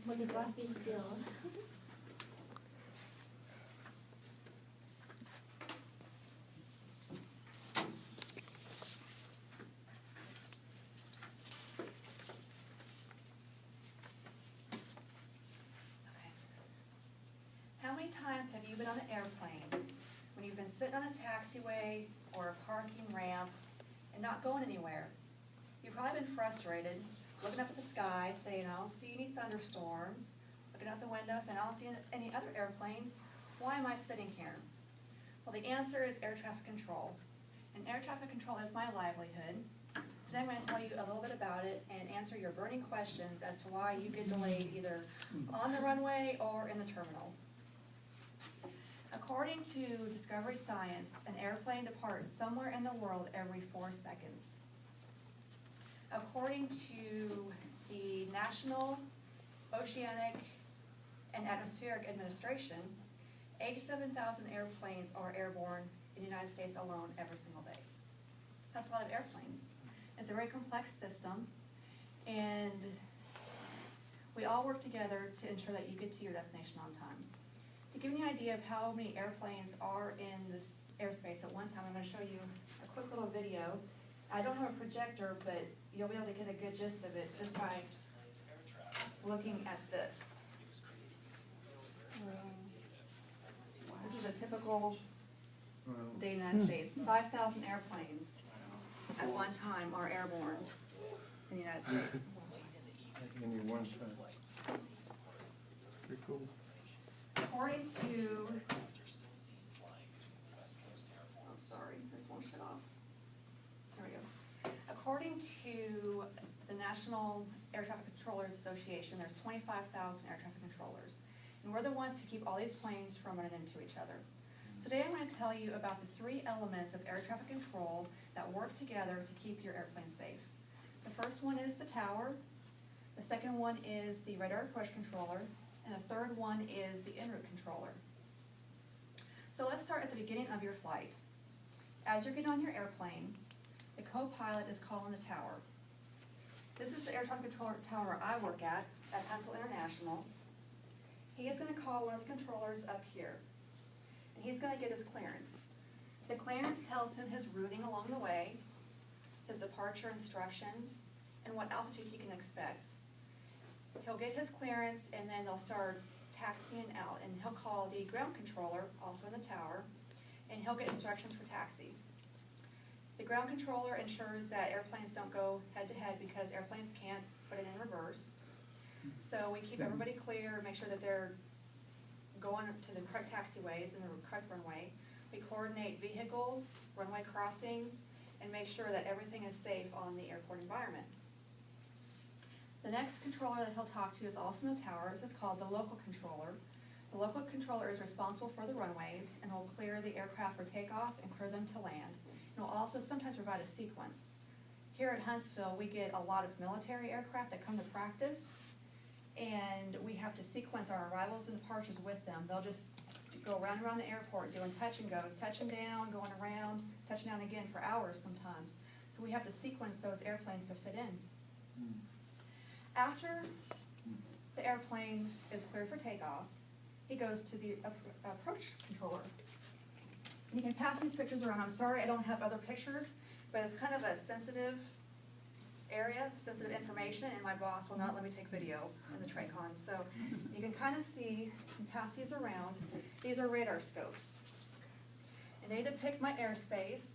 photography still. How many times have you been on an airplane when you've been sitting on a taxiway or a parking ramp and not going anywhere? You've probably been frustrated, looking up at the sky, saying, I don't see any thunderstorms, looking out the window, saying, I don't see any other airplanes. Why am I sitting here? Well, the answer is air traffic control. And air traffic control is my livelihood. Today I'm going to tell you a little bit about it and answer your burning questions as to why you get delayed either on the runway or in the terminal. According to Discovery Science, an airplane departs somewhere in the world every 4 seconds. According to the National Oceanic and Atmospheric Administration, 87,000 airplanes are airborne in the United States alone every single day. That's a lot of airplanes. It's a very complex system, and we all work together to ensure that you get to your destination on time. To give you an idea of how many airplanes are in this airspace at one time, I'm going to show you a quick little video. I don't have a projector, but you'll be able to get a good gist of it just by looking at this. This is a typical day in the United States. 5,000 airplanes at one time are airborne in the United States. In one time. Pretty cool. According to, I'm sorry, this won't shut off. There we go. According to the National Air Traffic Controllers Association, there's 25,000 air traffic controllers. And we're the ones who keep all these planes from running into each other. Today I'm going to tell you about the 3 elements of air traffic control that work together to keep your airplane safe. The first one is the tower. The second one is the radar approach controller. And the third one is the en route controller. So let's start at the beginning of your flight. As you're getting on your airplane, the co-pilot is calling the tower. This is the air traffic controller tower I work at Huntsville International. He is going to call one of the controllers up here, and he's going to get his clearance. The clearance tells him his routing along the way, his departure instructions, and what altitude he can expect. He'll get his clearance, and then they'll start taxiing out, and he'll call the ground controller, also in the tower, and he'll get instructions for taxi. The ground controller ensures that airplanes don't go head-to-head because airplanes can't put it in reverse. So we keep everybody clear, make sure that they're going to the correct taxiways and the correct runway. We coordinate vehicles, runway crossings, and make sure that everything is safe on the airport environment. The next controller that he'll talk to is also in the tower. This is called the local controller. The local controller is responsible for the runways and will clear the aircraft for takeoff and clear them to land. And will also sometimes provide a sequence. Here at Huntsville, we get a lot of military aircraft that come to practice, and we have to sequence our arrivals and departures with them. They'll just go around and around the airport doing touch and goes, touching down, going around, touching down again for hours sometimes. So we have to sequence those airplanes to fit in. After the airplane is cleared for takeoff, he goes to the approach controller. And you can pass these pictures around. I'm sorry I don't have other pictures, but it's kind of a sensitive area, sensitive information, and my boss will not let me take video in the TRACON. So you can kind of see and pass these around. These are radar scopes. And they depict my airspace.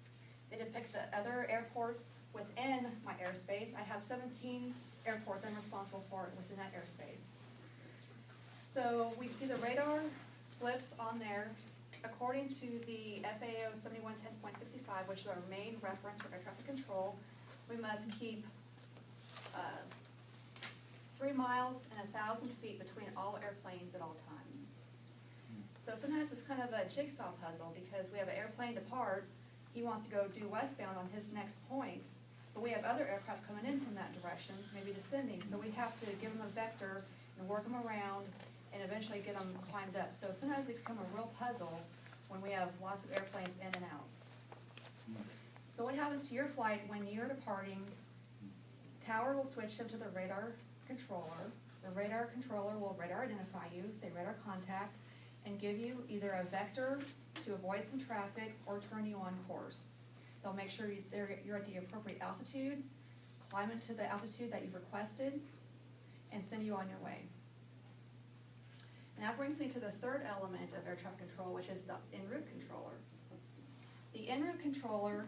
They depict the other airports within my airspace. I have 17 airports I'm responsible for within that airspace. So we see the radar flips on there. According to the FAO 7110.65, which is our main reference for air traffic control, we must keep 3 miles and 1,000 feet between all airplanes at all times. So sometimes it's kind of a jigsaw puzzle because we have an airplane depart. He wants to go due westbound on his next point, but we have other aircraft coming in from that direction, maybe descending. So we have to give them a vector and work them around and eventually get them climbed up. So sometimes it becomes a real puzzle when we have lots of airplanes in and out. So what happens to your flight when you're departing? Tower will switch him to the radar controller. The radar controller will radar identify you, say radar contact, and give you either a vector to avoid some traffic or turn you on course. They'll make sure you're at the appropriate altitude, climb into the altitude that you've requested, and send you on your way. And that brings me to the third element of air traffic control, which is the en route controller. The en route controller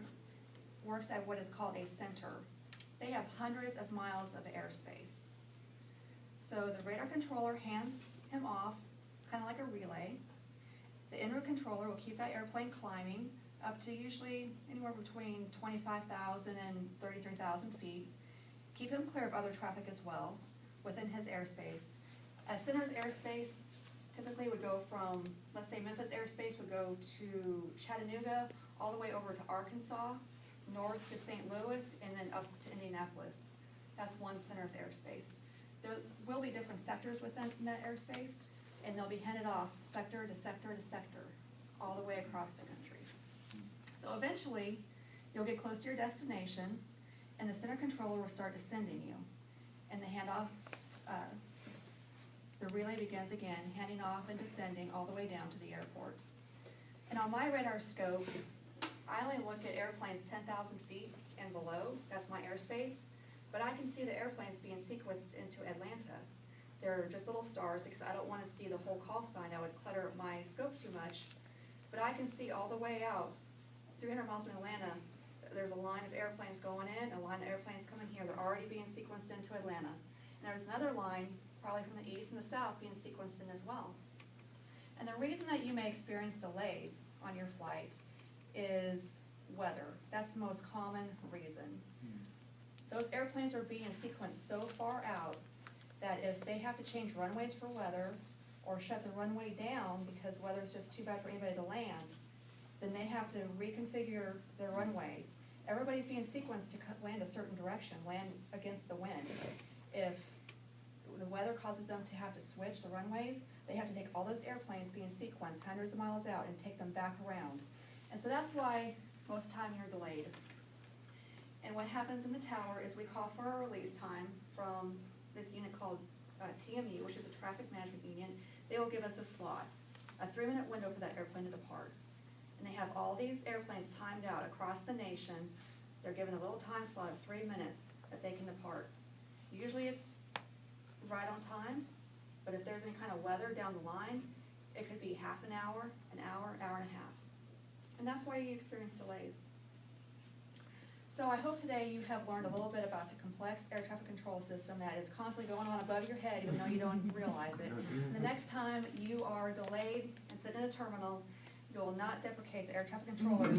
works at what is called a center. They have hundreds of miles of airspace. So the radar controller hands him off, kind of like a relay. The en route controller will keep that airplane climbing up to usually anywhere between 25,000 and 33,000 feet. Keep him clear of other traffic as well within his airspace. A center's airspace typically would go from, let's say Memphis airspace would go to Chattanooga, all the way over to Arkansas, north to St. Louis, and then up to Indianapolis. That's one center's airspace. There will be different sectors within that airspace, and they'll be handed off sector to sector to sector, all the way across the country. So eventually, you'll get close to your destination, and the center controller will start descending you. And the handoff, the relay begins again, handing off and descending all the way down to the airport. And on my radar scope, I only look at airplanes 10,000 feet and below. That's my airspace. But I can see the airplanes being sequenced into Atlanta. They're just little stars because I don't want to see the whole call sign. That would clutter my scope too much. But I can see all the way out, 300 miles from Atlanta, there's a line of airplanes going in, a line of airplanes coming here. They're already being sequenced into Atlanta. And there's another line, probably from the east and the south, being sequenced in as well. And the reason that you may experience delays on your flight is weather. That's the most common reason. Those airplanes are being sequenced so far out that if they have to change runways for weather or shut the runway down because weather's just too bad for anybody to land, then they have to reconfigure their runways. Everybody's being sequenced to land a certain direction, land against the wind. If the weather causes them to have to switch the runways, they have to take all those airplanes being sequenced hundreds of miles out and take them back around. And so that's why most of the time you're delayed. And what happens in the tower is we call for a release time from this unit called TMU, which is a traffic management union. They will give us a slot, a 3-minute window for that airplane to depart. And they have all these airplanes timed out across the nation. They're given a little time slot of 3 minutes that they can depart. Usually it's right on time, but if there's any kind of weather down the line, it could be half an hour, hour and a half. And that's why you experience delays. So I hope today you have learned a little bit about the complex air traffic control system that is constantly going on above your head, even though you don't realize it. And the next time you are delayed and sit in a terminal, you will not deprecate the air traffic controllers.